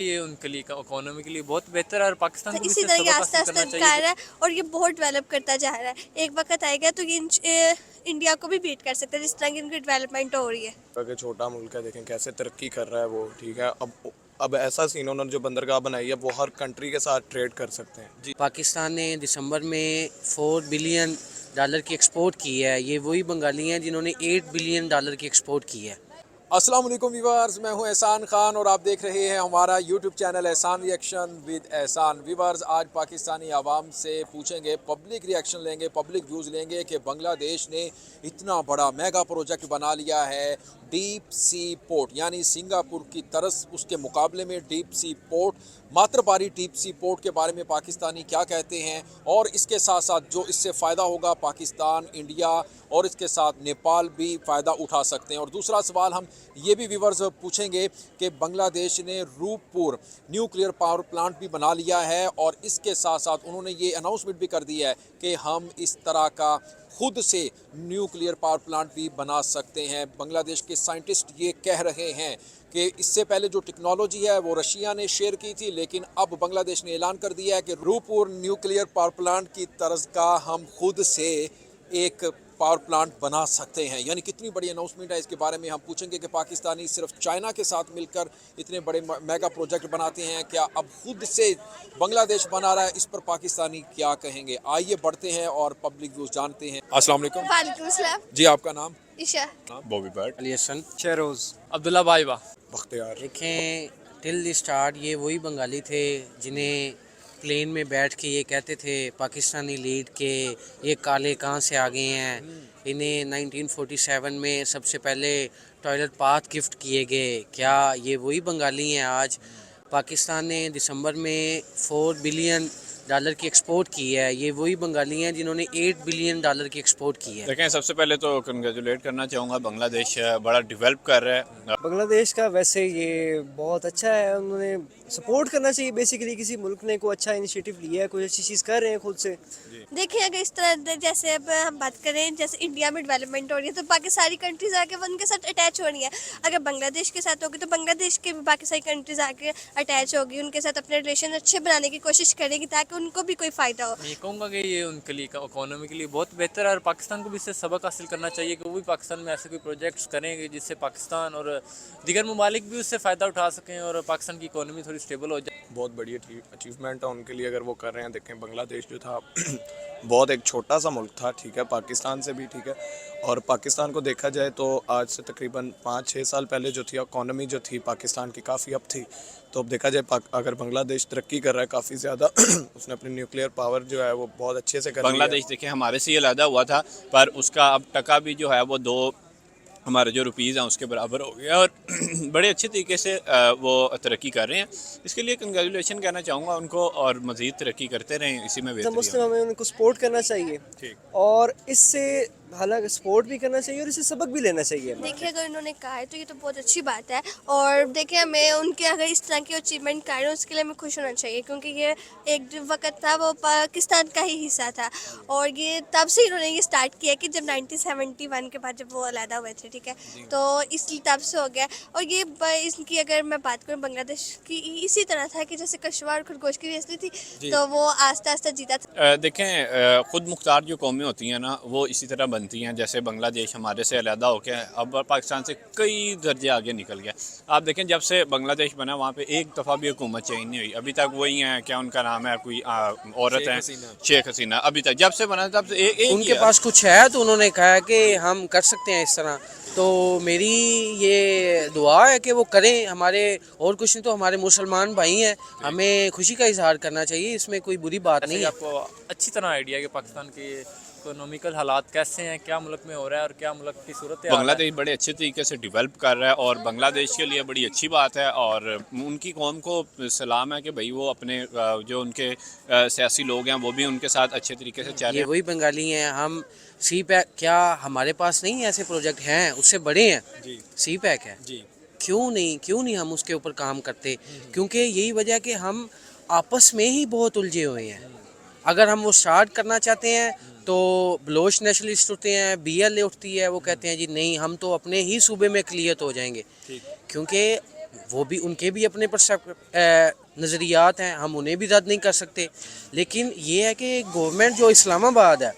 یہ ان کے لیے اکانومی کے لیے بہت بہتر ہے اور پاکستان کو بھی اسی اس سے طرح یہ سبق آہستہ حاصل آہستہ کرنا کر چاہیے رہا ہے اور یہ بہت ڈیولپ کرتا جا رہا ہے. ایک وقت آئے گا تو یہ انڈیا کو بھی بیٹ کر سکتا ہے جس طرح کی ان کی ڈیولپمنٹ ہو رہی ہے. کہ چھوٹا ملک ہے، دیکھیں کیسے ترقی کر رہا ہے وہ، ٹھیک ہے. اب ایسا سین انہوں نے جو بندرگاہ بنائی ہے وہ ہر کنٹری کے ساتھ ٹریڈ کر سکتے ہیں. پاکستان نے دسمبر میں $4 بلین کی ایکسپورٹ کی ہے. یہ وہی بنگالی ہیں جنہوں نے $8 بلین کی ایکسپورٹ کی ہے. السلام علیکم ویورز، میں ہوں احسان خان اور آپ دیکھ رہے ہیں ہمارا YouTube channel Ahsan reaction with Ahsan. Viewers, آج پاکستانی عوام سے پوچھیں گے، پبلک ری ایکشن لیں گے، پبلک ویوز لیں گے کہ بنگلہ دیش نے اتنا بڑا میگا پروجیکٹ بنا لیا ہے ڈیپ سی پورٹ، یعنی سنگاپور کی طرز اس کے مقابلے میں deep sea port, Matarbari deep sea port کے بارے میں پاکستانی کیا کہتے ہیں، اور اس کے ساتھ ساتھ جو اس سے فائدہ ہوگا پاکستان، انڈیا اور اس کے ساتھ نیپال بھی فائدہ اٹھا سکتے ہیں. اور دوسرا سوال ہم یہ بھی ویورز پوچھیں گے کہ بنگلہ دیش نے روپ پور نیوکلیئر پاور پلانٹ بھی بنا لیا ہے اور اس کے ساتھ ساتھ انہوں نے یہ اناؤنسمنٹ بھی کر دیا ہے کہ ہم اس طرح کا خود سے نیوکلیئر پاور پلانٹ بھی بنا سکتے ہیں. بنگلہ دیش کے سائنٹسٹ یہ کہہ رہے ہیں کہ اس سے پہلے جو ٹیکنالوجی ہے وہ رشیا نے شیئر کی تھی، لیکن اب بنگلہ دیش نے اعلان کر دیا ہے کہ روپور نیوکلیئر پاور پلانٹ کی طرز کا ہم خود سے ایک پاور پلانٹ بنا سکتے ہیں. یعنی کتنی بڑی اناؤنسمنٹ ہے، اس کے بارے میں ہم پوچھیں گے کہ پاکستانی صرف چائنا کے ساتھ مل کر اتنے بڑے میگا پروجیکٹ بناتے ہیں، کیا اب خود سے بنگلہ دیش بنا رہا ہے؟ اس پر پاکستانی کیا کہیں گے. آئیے بڑھتے ہیں اور پبلک ویوز جانتے ہیں. السلام علیکم. وعلیکم السلام. جی، آپ کا نام؟ عشا. Bobby Bird. علی حسن. شہروز. عبداللہ بائبہ. بختیار. دیکھیں ٹل دی اسٹارٹ یہ وہی بنگالی تھے جنہیں پلین میں بیٹھ کے یہ کہتے تھے پاکستانی لیڈ کے یہ کالے کہاں سے آ گئے ہیں. انہیں 1947 میں سب سے پہلے ٹوائلٹ پاتھ گفٹ کیے گئے. کیا یہ وہی بنگالی ہیں آج؟ پاکستان نے دسمبر میں $4 بلین کی ایکسپورٹ کی ہے. یہ وہی بنگالی ہیں جنہوں نے $8 بلین کی ایکسپورٹ کی ہے. دیکھیں، سب سے پہلے تو کنگریچولیٹ کرنا چاہوں گا، بنگلہ دیش بڑا ڈیولپ کر رہا ہے. بنگلہ دیش کا ویسے یہ بہت اچھا ہے، انہوں نے سپورٹ کرنا چاہیے. بیسیکلی کسی ملک نے کوئی اچھا انیشیٹو لیا ہے، کوئی اچھی چیز کر رہے ہیں خود سے. دیکھیں اگر اس طرح جیسے اب ہم بات کریں جیسے انڈیا میں ڈیولپمنٹ ہو رہی ہے تو باقی ساری کنٹریز آ کے ان کے ساتھ اٹیچ ہو رہی ہیں. اگر بنگلہ دیش کے ساتھ ہوگی تو بنگلہ دیش کے بھی باقی ساری کنٹریز آ کے اٹیچ ہوگی، ان کے ساتھ اپنے ریلیشن اچھے بنانے کی کوشش کرے گی تاکہ ان کو بھی کوئی فائدہ ہو. میں کہوں گا کہ یہ ان کے لیے اکانومی کے لیے بہت بہتر ہے اور پاکستان کو بھی اس سے سبق حاصل کرنا چاہیے کہ وہ بھی پاکستان میں ایسے کوئی پروجیکٹس کریں گے جس سے پاکستان اور دیگر ممالک بھی اس سے فائدہ اٹھا سکیں اور پاکستان کی اکانومی تھوڑی اسٹیبل ہو جائے. بہت بڑی اچیومنٹ ہے ان کے لیے اگر وہ کر رہے ہیں. دیکھیں بنگلہ دیش جو تھا بہت ایک چھوٹا سا ملک تھا، ٹھیک ہے، پاکستان سے بھی، ٹھیک ہے. اور پاکستان کو دیکھا جائے تو آج سے تقریباً 5-6 سال پہلے جو تھی اکانومی جو تھی پاکستان کی کافی اپ تھی. تو اب دیکھا جائے اگر بنگلہ دیش ترقی کر رہا ہے کافی زیادہ اس نے اپنی نیوکلیئر پاور جو ہے وہ بہت اچھے سے کر بنگلہ دیش دیکھیں ہمارے سے یہ علیحدہ ہوا تھا، پر اس کا اب ٹکا بھی جو ہے وہ 2 ہمارے جو روپیز ہیں اس کے برابر ہو گیا اور بڑے اچھے طریقے سے وہ ترقی کر رہے ہیں. اس کے لیے کنگریچولیشن کہنا چاہوں گا ان کو اور مزید ترقی کرتے رہیں، اسی میں بہتری مسلم ہمیں ان کو سپورٹ کرنا چاہیے اور اس سے حالانکہ سپورٹ بھی کرنا چاہیے اور اس سے سبق بھی لینا چاہیے. دیکھیں اگر انہوں نے کہا ہے تو یہ تو بہت اچھی بات ہے اور دیکھیں ہمیں ان کے اگر اس طرح کی اچیومنٹ کر رہے ہیں اس کے لیے ہمیں خوش ہونا چاہیے کیونکہ یہ ایک وقت تھا وہ پاکستان کا ہی حصہ تھا اور یہ تب سے انہوں نے یہ اسٹارٹ کیا کہ جب 1971 کے بعد جب وہ علیحدہ ہوئے تھے، ٹھیک ہے، تو اس لیے تب سے ہو گیا. اور یہ اس کی اگر میں بات کروں بنگلہ دیش کی، اسی طرح تھا کہ جیسے کشوا اور خرگوش کی ریس لی تھی تو وہ آہستہ آہستہ جیتا تھا. دیکھیں خود مختار جو قومیں ہوتی ہیں نا وہ اسی طرح بنتی ہیں. جیسے بنگلہ دیش ہمارے سے علیحدہ ہو کے اب پاکستان سے کئی درجے آگے نکل گیا. آپ دیکھیں جب سے بنگلہ دیش بنا وہاں پہ ایک دفعہ بھی حکومت چینج نہیں ہوئی. ابھی تک وہی ہیں، کیا ان کا نام ہے، کوئی عورت ہے شیخ حسینہ، ابھی تک جب سے بنا تب سے ایک ان کے پاس کچھ ہے تو انہوں نے کہا کہ ہم کر سکتے ہیں اس طرح. تو میری یہ دعا ہے کہ وہ کریں. ہمارے اور کچھ نہیں تو ہمارے مسلمان بھائی ہیں، ہمیں خوشی کا اظہار کرنا چاہیے، اس میں کوئی بری بات جیسے نہیں کہ ہے. آپ کو اچھی طرح آئیڈیا ہے کہ پاکستان کے اکنومیکل حالات کیسے ہیں، کیا ملک میں ہو رہا ہے اور کیا ملک کی صورت ہے. بنگلہ دیش بڑے اچھے طریقے سے ڈیولپ کر رہا ہے اور بنگلہ دیش کے لیے بڑی اچھی بات ہے اور ان کی قوم کو سلام ہے کہ بھئی وہ اپنے جو ان کے سیاسی لوگ ہیں وہ بھی ان کے ساتھ اچھے طریقے سے چل رہے یہ ہیں. وہی بنگالی ہیں. ہم سی پیک، کیا ہمارے پاس نہیں ایسے پروجیکٹ ہیں اس سے بڑے ہیں؟ سی پیک ہے، کیوں نہیں ہم اس کے اوپر کام کرتے؟ کیونکہ یہی وجہ کہ ہم آپس میں ہی بہت الجھے ہوئے ہیں. اگر ہم وہ سٹارٹ کرنا چاہتے ہیں تو بلوچ نیشنلسٹ ہوتے ہیں، BLA اٹھتی ہے، وہ کہتے ہیں جی نہیں ہم تو اپنے ہی صوبے میں اقلیت ہو جائیں گے. کیونکہ وہ بھی ان کے بھی اپنے نظریات ہیں, ہم انہیں بھی رد نہیں کر سکتے. لیکن یہ ہے کہ گورنمنٹ جو اسلام آباد ہے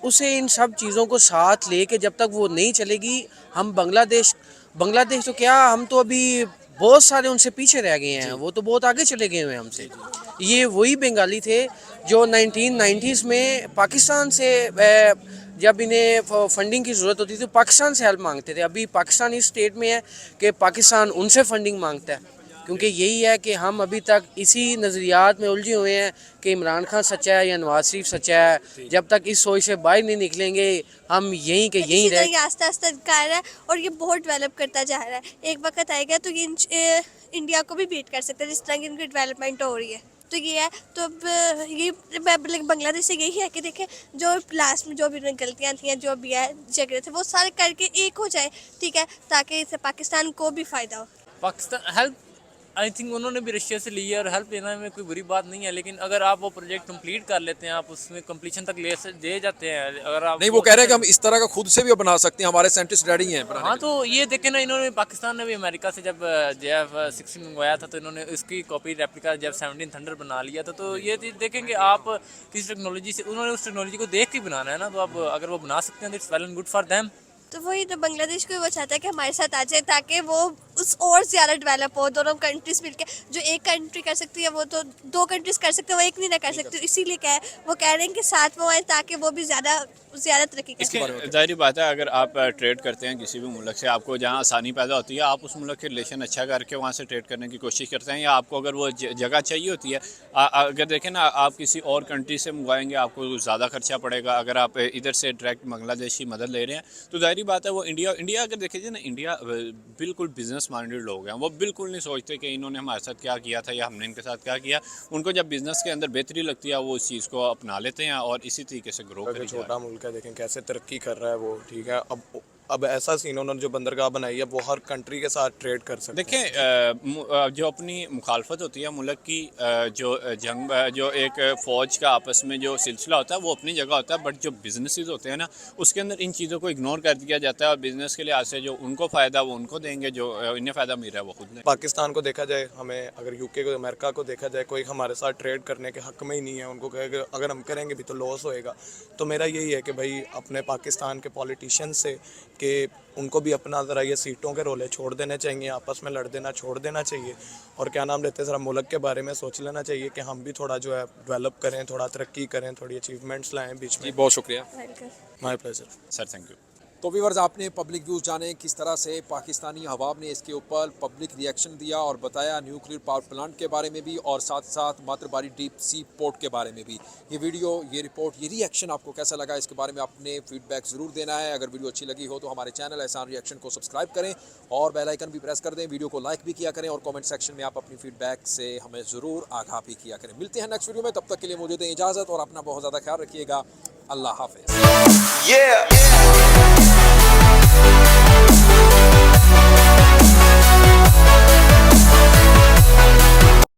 اسے ان سب چیزوں کو ساتھ لے کے جب تک وہ نہیں چلے گی, ہم بنگلہ دیش تو کیا, ہم تو ابھی بہت سارے ان سے پیچھے رہ گئے ہیں, وہ تو بہت آگے چلے گئے ہوئے ہیں ہم سے. یہ وہی بنگالی تھے جو 1990s میں پاکستان سے جب انہیں فنڈنگ کی ضرورت ہوتی تھی پاکستان سے ہیلپ مانگتے تھے. ابھی پاکستان اس اسٹیٹ میں ہے کہ پاکستان ان سے فنڈنگ مانگتا ہے, کیونکہ یہی ہے کہ ہم ابھی تک اسی نظریات میں الجھے ہوئے ہیں کہ عمران خان سچا ہے یا نواز شریف سچا ہے. جب تک اس سوچ سے باہر نہیں نکلیں گے ہم یہیں کہ یہیں اسی طرح رہ. یہ آہستہ آہستہ کر رہا ہے اور یہ بہت ڈیولپ کرتا جا رہا ہے. ایک وقت آئے گا تو یہ انڈیا کو بھی بیٹ کر سکتا ہے جس طرح کی ان کی ڈیولپمنٹ ہو رہی ہے. تو یہ ہے, تو اب یہ بنگلہ دیش سے یہی ہے کہ دیکھیں جو لاسٹ میں جو بھی غلطیاں تھیں جو بھی ہے جھگڑے تھے وہ سارے کر کے ایک ہو جائے, ٹھیک ہے, تاکہ اس سے پاکستان کو بھی فائدہ ہو. پاکستان ہیلپ آئی تھنک انہوں نے بھی رشیا سے لی ہے, اور ہیلپ لینا میں کوئی بری بات نہیں ہے, لیکن اگر آپ وہ پروجیکٹ کمپلیٹ کر لیتے ہیں, آپ اس میں کمپلیشن تک لے جاتے ہیں, اگر آپ نہیں وہ کہہ رہے ہیں کہ ہم اس طرح کا خود سے بھی بنا سکتے ہیں, ہمارے سائنٹسٹ ریڈی ہیں بنانے ہاں کے تو یہ دیکھیں نا, انہوں نے پاکستان نے بھی امریکہ سے جب JF-16 منگوایا تھا تو انہوں نے اس کی کاپی ریپلیکا جب 17 تھنڈر بنا لیا تھا. تو یہ دیکھیں کہ آپ کسی ٹیکنالوجی سے, انہوں نے اس ٹیکنالوجی کو دیکھ کے بنانا ہے نا, تو اب اگر وہ بنا سکتے ہیں تو it's well and good for them. تو وہی تو بنگلہ دیش کو وہ چاہتا ہے کہ ہمارے ساتھ آ جائے تاکہ وہ اس اور زیادہ ڈیولپ ہو, دونوں کنٹریز مل کے. جو ایک کنٹری کر سکتی ہے وہ تو دو کنٹریز کر سکتے ہیں, وہ ایک نہیں نہ کر سکتی. اسی لیے کیا ہے وہ کہہ رہے ہیں کہ ساتھ وہ آئیں تاکہ وہ بھی زیادہ ترقی کر سکیں. ظاہری بات ہے, اگر آپ ٹریڈ کرتے ہیں کسی بھی ملک سے, آپ کو جہاں آسانی پیدا ہوتی ہے آپ اس ملک کے ریلیشن اچھا کر کے وہاں سے ٹریڈ کرنے کی کوشش کرتے ہیں, یا آپ کو اگر وہ جگہ چاہیے ہوتی ہے, اگر دیکھیں نا آپ کسی اور کنٹری سے منگوائیں گے آپ کو زیادہ خرچہ پڑے گا. اگر آپ ادھر سے ڈائریکٹ بنگلہ دیش کی مدد لے رہے ہیں تو ظاہری بات ہے وہ انڈیا اگر دیکھیں نا, انڈیا بالکل بزنس مائنڈیڈ لوگ ہیں, وہ بالکل نہیں سوچتے کہ انہوں نے ہمارے ساتھ کیا کیا تھا یا ہم نے ان کے ساتھ کیا کیا. ان کو جب بزنس کے اندر بہتری لگتی ہے وہ اس چیز کو اپنا لیتے ہیں اور اسی طریقے سے گرو کرتے ہیں. چھوٹا ملک ہے, دیکھیں کیسے ترقی کر رہا ہے وہ, ٹھیک ہے. اب ایسا سین انہوں نے جو بندرگاہ بنائی ہے وہ ہر کنٹری کے ساتھ ٹریڈ کر سکتے ہیں. دیکھیں جو اپنی مخالفت ہوتی ہے ملک کی, جو جنگ, جو ایک فوج کا آپس میں جو سلسلہ ہوتا ہے وہ اپنی جگہ ہوتا ہے, بٹ جو بزنسز ہوتے ہیں نا اس کے اندر ان چیزوں کو اگنور کر دیا جاتا ہے, اور بزنس کے لحاظ سے جو ان کو فائدہ وہ ان کو دیں گے, جو انہیں فائدہ مل رہا ہے وہ خود لیں. پاکستان کو دیکھا جائے, ہمیں اگر UK کو امریکہ کو دیکھا جائے, کوئی ہمارے ساتھ ٹریڈ کرنے کے حق میں ہی نہیں ہے. ان کو کہے کہ اگر ہم کریں گے بھی تو لاس ہوئے گا. تو میرا یہی ہے کہ بھائی اپنے پاکستان کے پولیٹیشین سے کہ ان کو بھی اپنا ذرا یہ سیٹوں کے رولے چھوڑ دینے چاہیے, آپس میں لڑ دینا چھوڑ دینا چاہیے, اور کیا نام لیتے ذرا ملک کے بارے میں سوچ لینا چاہیے کہ ہم بھی تھوڑا جو ہے ڈیولپ کریں, تھوڑا ترقی کریں, تھوڑی اچیومنٹس لائیں بیچ میں. جی بہت شکریہ. مائی پلیزر سر تھینک یو. تو ویورز آپ نے پبلک ویوز جانے کس طرح سے پاکستانی عوام نے اس کے اوپر پبلک ری ایکشن دیا اور بتایا نیوکلیر پاور پلانٹ کے بارے میں بھی, اور ساتھ ساتھ ماتر باری ڈیپ سی پورٹ کے بارے میں بھی. یہ ویڈیو, یہ رپورٹ, یہ ری ایکشن آپ کو کیسا لگا اس کے بارے میں اپنے فیڈ بیک ضرور دینا ہے. اگر ویڈیو اچھی لگی ہو تو ہمارے چینل احسان ری ایکشن کو سبسکرائب کریں اور بیل آئیکن بھی پریس کر دیں. ویڈیو کو لائک بھی کیا کریں اور کامنٹ سیکشن میں آپ اپنی فیڈ بیک سے ہمیں ضرور آگاہ بھی کیا کریں. ملتے ہیں نیکسٹ ویڈیو میں, تب تک کے لیے مجھے دیں اجازت اور اپنا بہت زیادہ خیال رکھیے گا. اللہ حافظ.